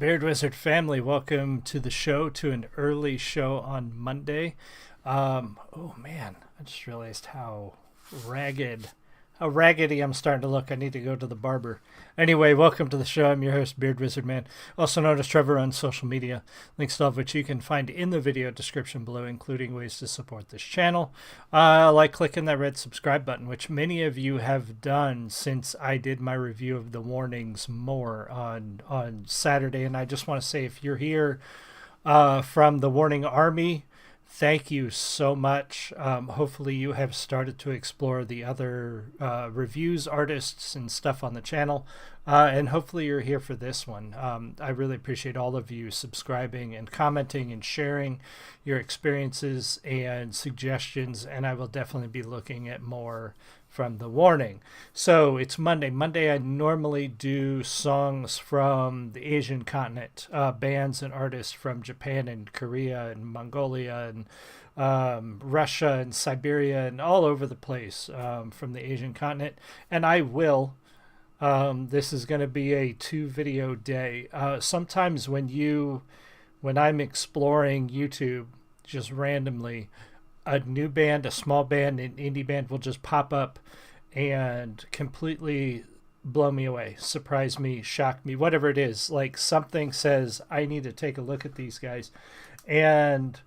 Beard Wizard family, welcome to the show, to an early show on Monday. Oh man, I just realized ragged, how raggedy I'm starting to look. I need to go to the barber. Anyway, welcome to the show. I'm your host, Beard Wizard Man, also known as Trevor on social media. Links to all of which you can find in the video description below, including ways to support this channel. Like clicking that red subscribe button, which many of you have done since I did my review of the warnings more on Saturday. And I just want to say, if you're here from the Warning Army, thank you so much. Hopefully you have started to explore the other reviews, artists, and stuff on the channel. And hopefully you're here for this one. I really appreciate all of you subscribing and commenting and sharing your experiences and suggestions. And I will definitely be looking at more from the warning. So it's Monday. Monday I normally do songs from the Asian continent, bands and artists from Japan and Korea and Mongolia and Russia and Siberia and all over the place from the Asian continent. And I will. This is going to be a 2-video day. Sometimes when I'm exploring YouTube just randomly, a new band, a small band, an indie band will just pop up and completely blow me away, surprise me, shock me, whatever it is. Like something says, I need to take a look at these guys. And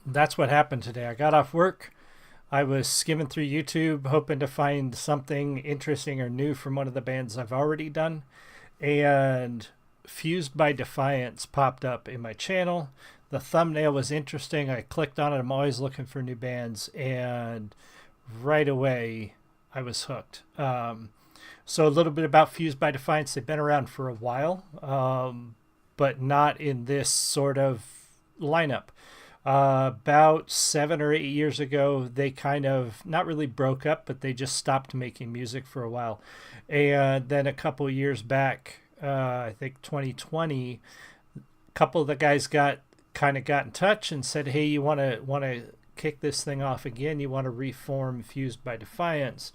that's what happened today. I got off work. I was skimming through YouTube, hoping to find something interesting or new from one of the bands I've already done. And Fused by Defiance popped up in my channel. The thumbnail was interesting. I clicked on it. I'm always looking for new bands. And right away, I was hooked. So a little bit about Fused by Defiance. They've been around for a while, but not in this sort of lineup. About 7 or 8 years ago, they kind of not really broke up, but they just stopped making music for a while. And then a couple years back, I think 2020, a couple of the guys got in touch and said, hey, you want to kick this thing off again? You want to reform Fused by Defiance?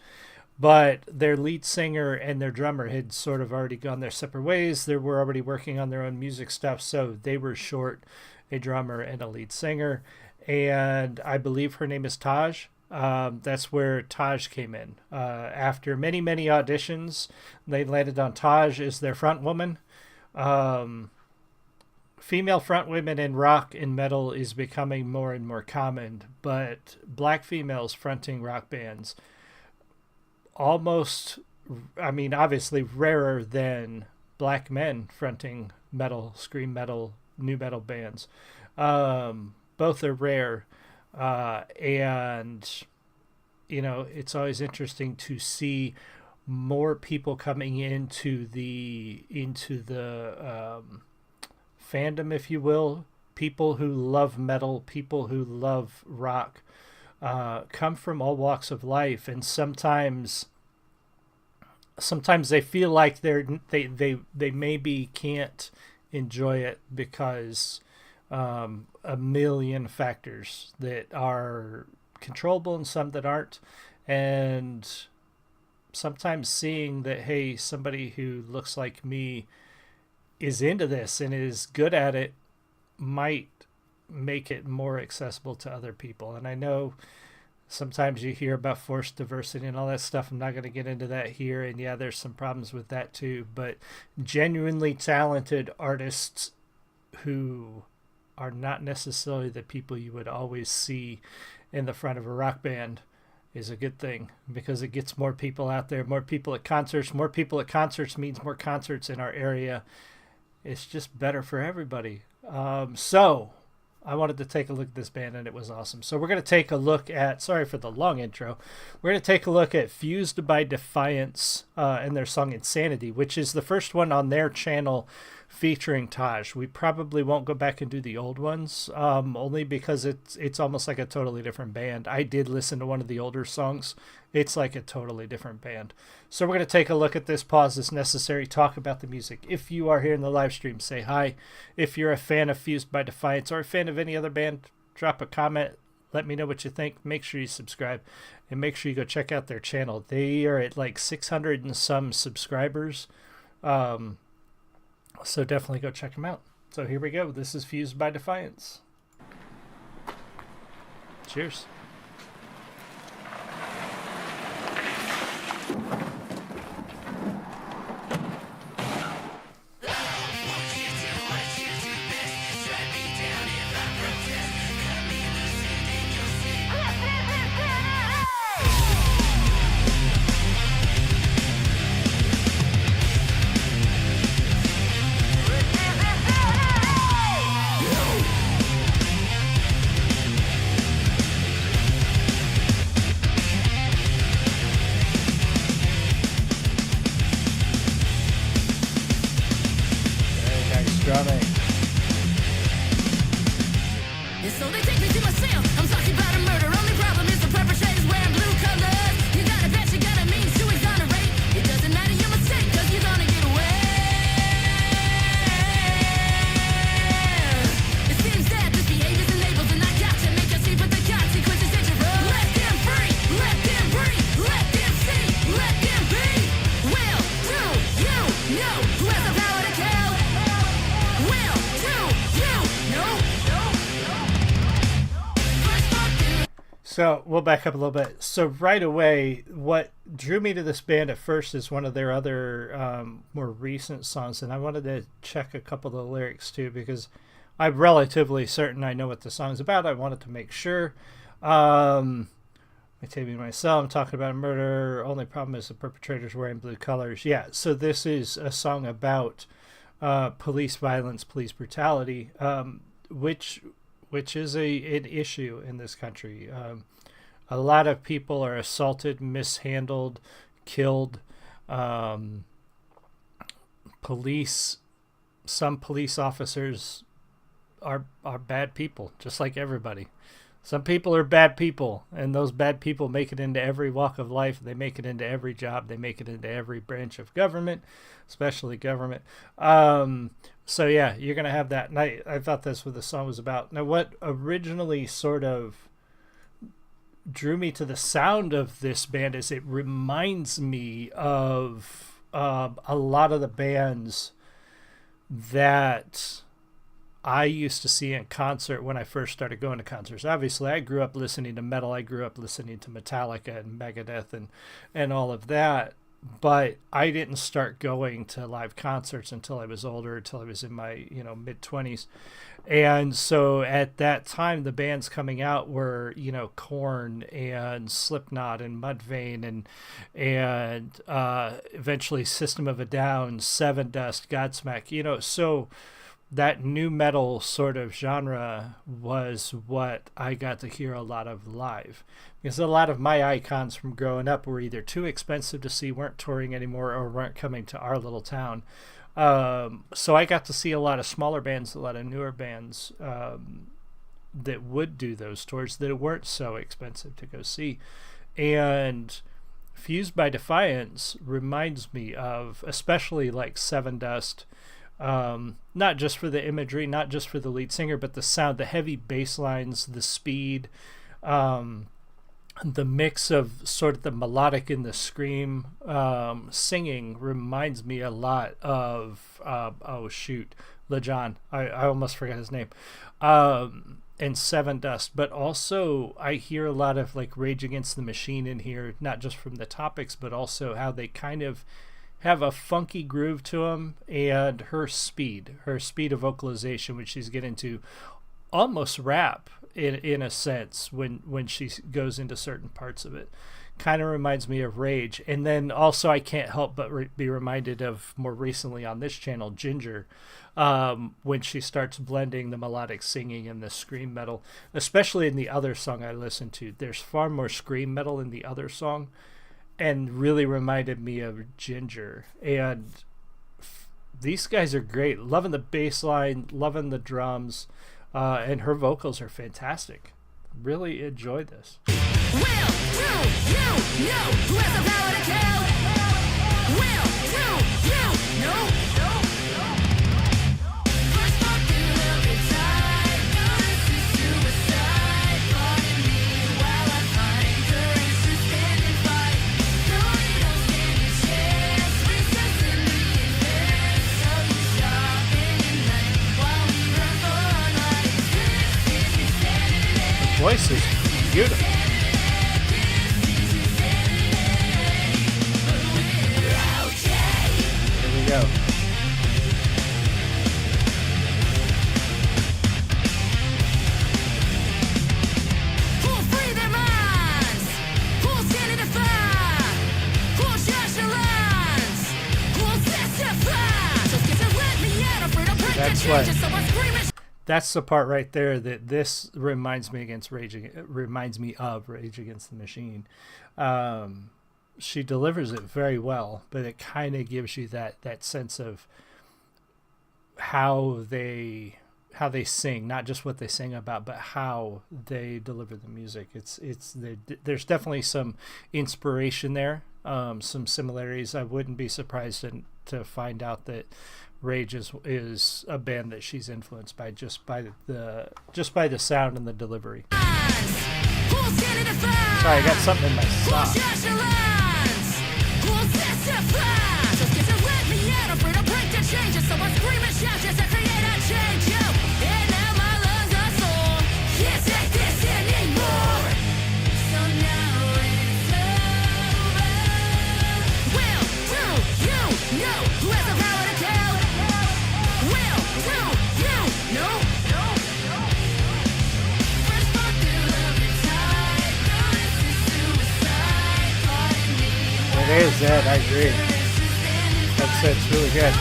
But their lead singer and their drummer had sort of already gone their separate ways. They were already working on their own music stuff, so they were short a drummer and a lead singer. And I believe her name is Taj. That's where Taj came in. After many, many auditions, they landed on Taj as their front woman. Female front women in rock and metal is becoming more and more common, but black females fronting rock bands obviously rarer than black men fronting metal, scream metal, new metal bands. Both are rare. And it's always interesting to see more people coming into the fandom, if you will. People who love metal, people who love rock, come from all walks of life, and sometimes they feel like they maybe can't enjoy it because a million factors that are controllable and some that aren't. And sometimes seeing that, hey, somebody who looks like me is into this and is good at it might make it more accessible to other people. And I know sometimes you hear about forced diversity and all that stuff. I'm not going to get into that here. And yeah, there's some problems with that too. But genuinely talented artists who are not necessarily the people you would always see in the front of a rock band is a good thing, because it gets more people out there, more people at concerts. More people at concerts means more concerts in our area. It's just better for everybody. So I wanted to take a look at this band, and it was awesome. So we're going to take a look at, sorry for the long intro, we're going to take a look at Fused by Defiance and their song Insanity, which is the first one on their channel featuring Taj. We probably won't go back and do the old ones, only because it's almost like a totally different band. I did listen to one of the older songs. It's like a totally different band. So we're going to take a look at this, pause as necessary, talk about the music. If you are here in the live stream, say hi. If you're a fan of Fused by Defiance or a fan of any other band, drop a comment. Let me know what you think. Make sure you subscribe, and make sure you go check out their channel. They are at like 600 and some subscribers. So definitely go check them out. So here we go. This is Fused by Defiance. Cheers. Drumming. So they take me to my cell. I'm talking about a murder. Only problem is the perpetrator's wearing blue colors. You gotta bet, you gotta mean to exonerate. It doesn't matter your mistake, cause you're gonna get away. It seems that this behavior's enabled, and I gotcha. Make you see, but the consequences dangerous. Let them free, let them breathe, let them see, let them be. Will, do you know who has the power to kill? Will, do you know? So we'll back up a little bit. So right away, what drew me to this band at first is one of their other more recent songs, and I wanted to check a couple of the lyrics too because I'm relatively certain I know what the song's about. I wanted to make sure. I take me myself. I'm talking about a murder. Only problem is the perpetrator's wearing blue colors. Yeah. So this is a song about police violence, police brutality, which is an issue in this country. A lot of people are assaulted, mishandled, killed. Some police officers are bad people, just like everybody. Some people are bad people, and those bad people make it into every walk of life. They make it into every job. They make it into every branch of government, especially government. So yeah, you're going to have that. And I thought that's what the song was about. Now, what originally sort of drew me to the sound of this band is it reminds me of a lot of the bands that I used to see in concert when I first started going to concerts. Obviously, I grew up listening to metal. I grew up listening to Metallica and Megadeth and all of that. But I didn't start going to live concerts until I was older, until I was in my mid-20s. And so at that time, the bands coming out were Korn and Slipknot and Mudvayne and eventually System of a Down, Seven Dust, Godsmack. So that new metal sort of genre was what I got to hear a lot of live. Because a lot of my icons from growing up were either too expensive to see, weren't touring anymore, or weren't coming to our little town. So I got to see a lot of smaller bands, a lot of newer bands that would do those tours that weren't so expensive to go see. And Fused by Defiance reminds me of, especially like Seven Dust, not just for the imagery, not just for the lead singer, but the sound, the heavy bass lines, the speed, the mix of sort of the melodic and the scream singing reminds me a lot of LeJohn. I almost forgot his name. And Seven Dust, but also I hear a lot of like Rage Against the Machine in here, not just from the topics, but also how they kind of have a funky groove to them, and her speed of vocalization, which she's getting to almost rap in a sense when she goes into certain parts of it, kind of reminds me of Rage. And then also I can't help but be reminded of more recently on this channel, Ginger, when she starts blending the melodic singing and the scream metal, especially in the other song I listened to. There's far more scream metal in the other song, and really reminded me of Ginger. And these guys are great. Loving the bass line, loving the drums, and her vocals are fantastic. Really enjoyed this. Will, do you know who has the power to kill? Will, do you know? First fuck you every time. Notice is suicide. Pardon me while I find courage to stand and fight. No, you don't stand a chance. Recess in the advance of your shot. voice is beautiful. Here we go. Who'll free their minds? Who'll stand and defy? Who'll judge the lines? Who'll testify? Just get to let me out. I'm afraid I'll break the That's changes, what- so I scream and That's the part right there that this reminds me of Rage Against the Machine. She delivers it very well, but it kind of gives you that sense of how they sing, not just what they sing about, but how they deliver the music. There's definitely some inspiration there, some similarities. I wouldn't be surprised to find out that Rage is a band that she's influenced by just by the sound and the delivery. who'll stand and defy? Sorry, I got something in my Who'll sock. judge the lines? Who'll testify? Just get to let me out. I'm afraid I'll break the changes, so I scream and shout just to create a change. Yo, and now my lungs are sore. Can't take this anymore. So now it's over. Will do you know who has the power to kill? Will do you know? First part through love and tide. No, this is suicide. Pardon me. It is that, I agree. It's really good.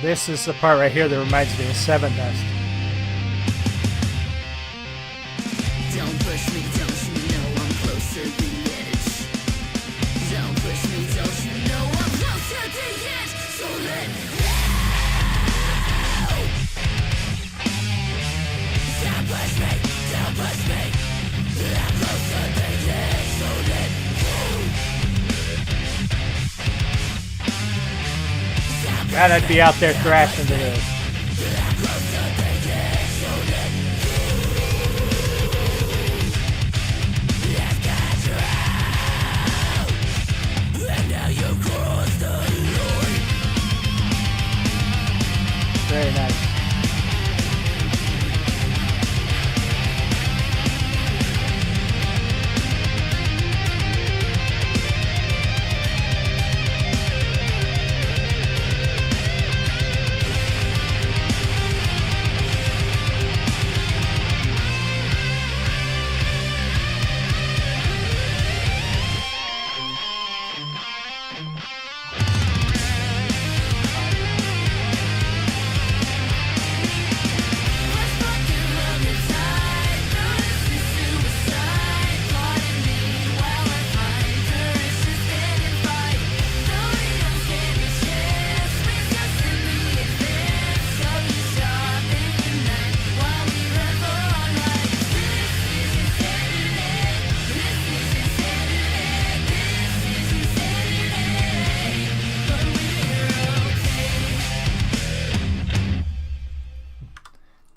This is the part right here that reminds me of Seven Dust. Don't push me, don't you know I'm close to the edge? Don't push me, don't you know I'm close to the edge? So let go. Don't push me, don't push me. I'm close to the edge, so let go. God, I'd be out there thrashing to this. I'm close to the edge, so let go. I've got you out, and now you've crossed the line. Very nice.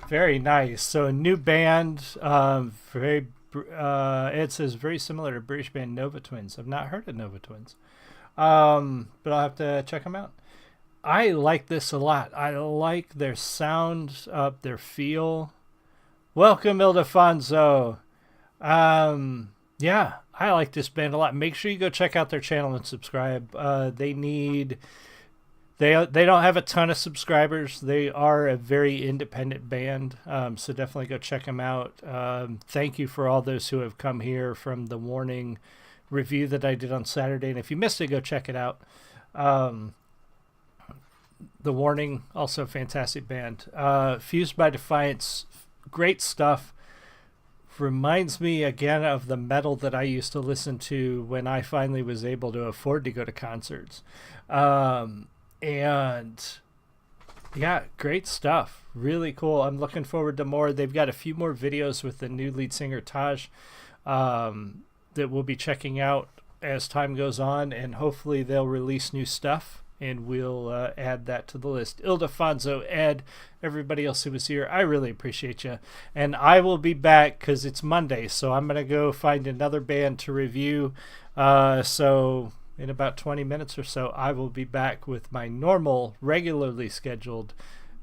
Very nice. So a new band, it says very similar to British band Nova Twins. I've not heard of Nova Twins, but I'll have to check them out. I like this a lot. I like their sound, their feel. Welcome, Ildefonso. Yeah, I like this band a lot. Make sure you go check out their channel and subscribe. They don't have a ton of subscribers. They are a very independent band, so definitely go check them out. Thank you for all those who have come here from the Warning review that I did on Saturday. And if you missed it, go check it out. The Warning, also a fantastic band. Fused by Defiance, great stuff. Reminds me again of the metal that I used to listen to when I finally was able to afford to go to concerts. And yeah, great stuff. Really cool. I'm looking forward to more. They've got a few more videos with the new lead singer Taj that we'll be checking out as time goes on, and hopefully they'll release new stuff and we'll add that to the list. Ildefonso, Ed, everybody else who was here, I really appreciate you. And I will be back because it's Monday, so I'm going to go find another band to review. So in about 20 minutes or so, I will be back with my normal, regularly scheduled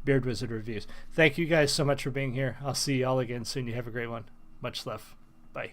Beard Wizard reviews. Thank you guys so much for being here. I'll see you all again soon. You have a great one. Much love. Bye.